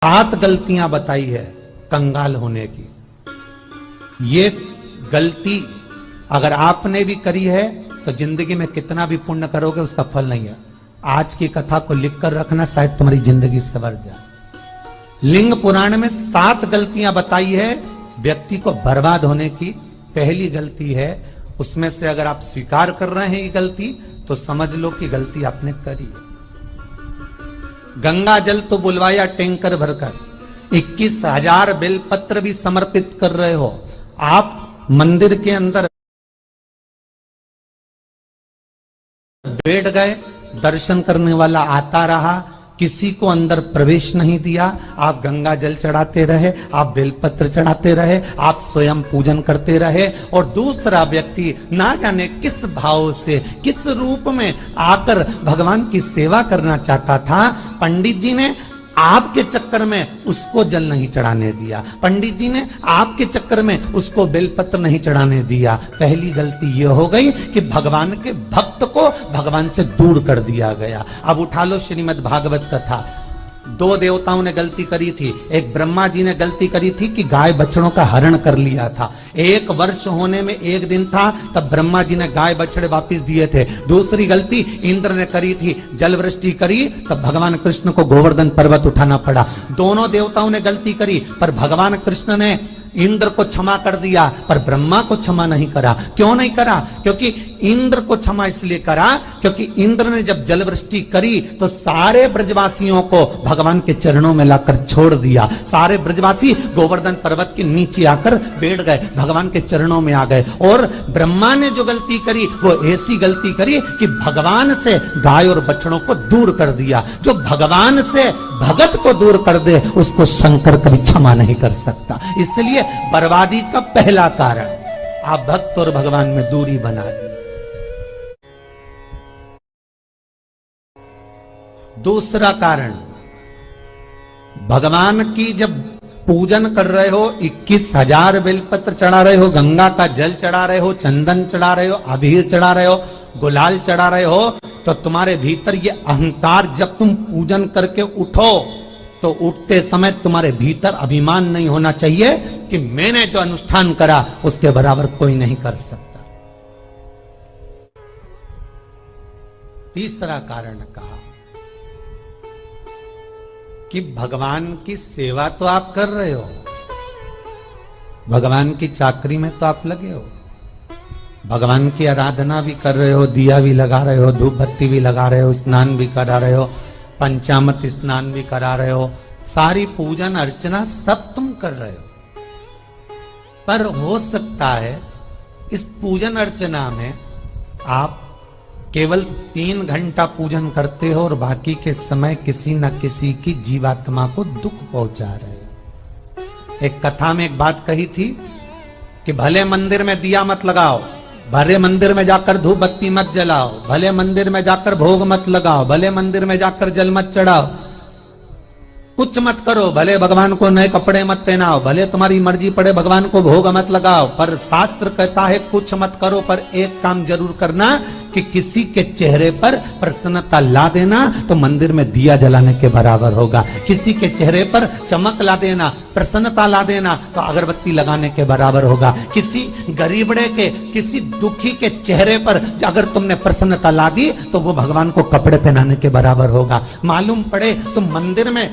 7 गलतियां बताई है कंगाल होने की। ये गलती अगर आपने भी करी है तो जिंदगी में कितना भी पुण्य करोगे उसका फल नहीं है। आज की कथा को लिखकर रखना, शायद तुम्हारी जिंदगी संवर जाए। लिंग पुराण में 7 गलतियां बताई है व्यक्ति को बर्बाद होने की। पहली गलती है, उसमें से अगर आप स्वीकार कर रहे हैं ये गलती तो समझ लो कि गलती आपने करी है। गंगा जल तो बुलवाया टैंकर भरकर, 21,000 बेलपत्र भी समर्पित कर रहे हो। आप मंदिर के अंदर बैठ गए, दर्शन करने वाला आता रहा, किसी को अंदर प्रवेश नहीं दिया। आप गंगा जल चढ़ाते रहे, आप बेलपत्र चढ़ाते रहे, आप स्वयं पूजन करते रहे, और दूसरा व्यक्ति ना जाने किस भाव से, किस रूप में आकर भगवान की सेवा करना चाहता था। पंडित जी ने आपके चक्कर में उसको जल नहीं चढ़ाने दिया, पंडित जी ने आपके चक्कर में उसको बेलपत्र नहीं चढ़ाने दिया। पहली गलती यह हो गई कि भगवान के भक्त को भगवान से दूर कर दिया गया। अब उठा लो श्रीमद् भागवत कथा। 2 देवताओं ने गलती करी थी। एक ब्रह्मा जी ने गलती करी थी कि गाय बछड़ों का हरण कर लिया था। 1 वर्ष होने में 1 दिन था तब ब्रह्मा जी ने गाय बछड़े वापस दिए थे। दूसरी गलती इंद्र ने करी थी, जल वृष्टि करी तब भगवान कृष्ण को गोवर्धन पर्वत उठाना पड़ा। दोनों देवताओं ने गलती करी, पर भगवान कृष्ण ने इंद्र को क्षमा कर दिया पर ब्रह्मा को क्षमा नहीं करा। क्यों नहीं करा? क्योंकि इंद्र को क्षमा इसलिए करा क्योंकि इंद्र ने जब जलवृष्टि करी तो सारे ब्रजवासियों को भगवान के चरणों में लाकर छोड़ दिया। सारे ब्रजवासी गोवर्धन पर्वत के नीचे आकर बैठ गए, भगवान के चरणों में आ गए। और ब्रह्मा ने जो गलती करी वो ऐसी गलती करी कि भगवान से गाय और बछड़ों को दूर कर दिया। जो भगवान से भगत को दूर कर दे उसको शंकर कभी क्षमा नहीं कर सकता। इसलिए बर्बादी का पहला कारण आप भक्त और भगवान में दूरी बना दी। दूसरा कारण, भगवान की जब पूजन कर रहे हो, 21,000 बेलपत्र चढ़ा रहे हो, गंगा का जल चढ़ा रहे हो, चंदन चढ़ा रहे हो, अबीर चढ़ा रहे हो, गुलाल चढ़ा रहे हो, तो तुम्हारे भीतर ये अहंकार, जब तुम पूजन करके उठो तो उठते समय तुम्हारे भीतर अभिमान नहीं होना चाहिए कि मैंने जो अनुष्ठान करा उसके बराबर कोई नहीं कर सकता। तीसरा कारण कहा कि भगवान की सेवा तो आप कर रहे हो, भगवान की चाकरी में तो आप लगे हो, भगवान की आराधना भी कर रहे हो, दिया भी लगा रहे हो, धूप बत्ती भी लगा रहे हो, स्नान भी करा रहे हो, पंचामृत स्नान भी करा रहे हो, सारी पूजन अर्चना सब तुम कर रहे हो। पर हो सकता है इस पूजन अर्चना में आप केवल 3 घंटा पूजन करते हो और बाकी के समय किसी न किसी की जीवात्मा को दुख पहुंचा रहे हो। एक कथा में एक बात कही थी कि भले मंदिर में दिया मत लगाओ, भले मंदिर में जाकर धूप बत्ती मत जलाओ, भले मंदिर में जाकर भोग मत लगाओ, भले मंदिर में जाकर जल मत चढ़ाओ, कुछ मत करो, भले भगवान को नए कपड़े मत पहनाओ, भले तुम्हारी मर्जी पड़े भगवान को भोग मत लगाओ, पर शास्त्र कहता है कुछ मत करो, पर एक काम जरूर करना कि किसी के चेहरे पर प्रसन्नता ला देना तो मंदिर में दिया जलाने के बराबर होगा। किसी के चेहरे पर चमक ला देना, प्रसन्नता ला देना तो अगरबत्ती लगाने के बराबर होगा। किसी गरीबड़े के, किसी दुखी के चेहरे पर अगर तुमने प्रसन्नता ला दी तो वो भगवान को कपड़े पहनाने के बराबर होगा। मालूम पड़े तुम मंदिर में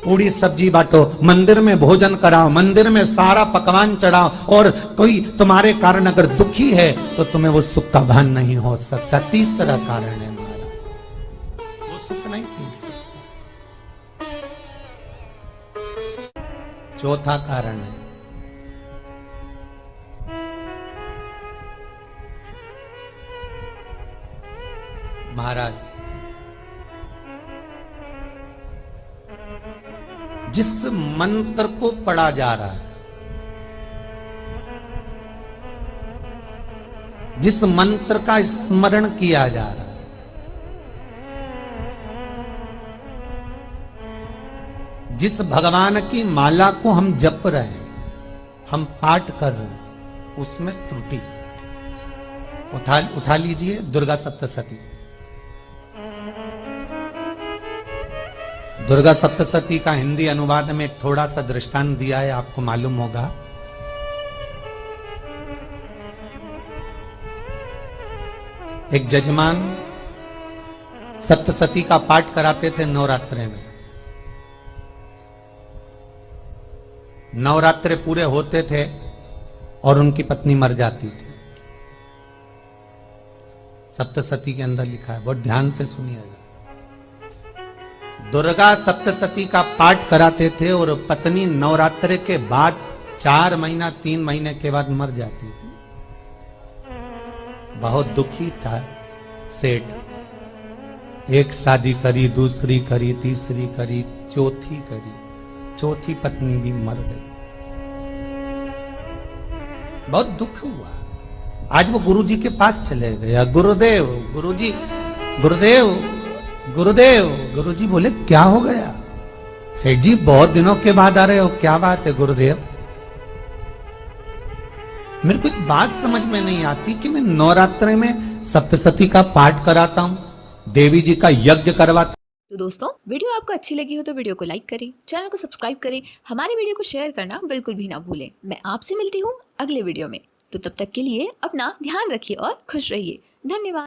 पूरी सब्जी बांटो, मंदिर में भोजन कराओ, मंदिर में सारा पकवान चढ़ाओ, और कोई तुम्हारे कारण अगर दुखी है तो तुम्हें वो सुख का भान नहीं हो सकता। तीसरा कारण है हमारा, वो सुख नहीं पी सकता। चौथा कारण है महाराज, जिस मंत्र को पढ़ा जा रहा है, जिस मंत्र का स्मरण किया जा रहा है, जिस भगवान की माला को हम जप रहे हैं, हम पाठ कर रहे हैं, उसमें त्रुटि उठा लीजिए दुर्गा सप्तशती। दुर्गा सप्तशती का हिंदी अनुवाद में एक थोड़ा सा दृष्टांत दिया है, आपको मालूम होगा। एक जजमान सप्तशती का पाठ कराते थे नवरात्रे में। नवरात्रे पूरे होते थे और उनकी पत्नी मर जाती थी। सप्तशती के अंदर लिखा है, बहुत ध्यान से सुनिएगा। दुर्गा सप्तशती का पाठ कराते थे और पत्नी नवरात्रे के बाद 4 महीना 3 महीने के बाद मर जाती थी। बहुत दुखी था सेठ। एक शादी करी, दूसरी करी, तीसरी करी, चौथी करी, चौथी पत्नी भी मर गई। बहुत दुख हुआ। आज वो गुरुजी के पास चले गया, गुरुदेव, गुरुजी, गुरुदेव, गुरुदेव। गुरुजी बोले क्या हो गया? सेठ जी बहुत दिनों के बाद आ रहे हो, क्या बात है गुरुदेव? मेरे को एक बात समझ में नहीं आती कि मैं नवरात्रि में सप्तशती का पाठ कराता हूं, देवी जी का यज्ञ करवाता। तो दोस्तों, वीडियो आपको अच्छी लगी हो तो वीडियो को लाइक करें, चैनल को सब्सक्राइब करें, हमारे वीडियो को शेयर करना बिल्कुल भी ना भूलें। मैं आपसे मिलती हूँ अगले वीडियो में। तो तब तक के लिए अपना ध्यान रखिए और खुश रहिए। धन्यवाद।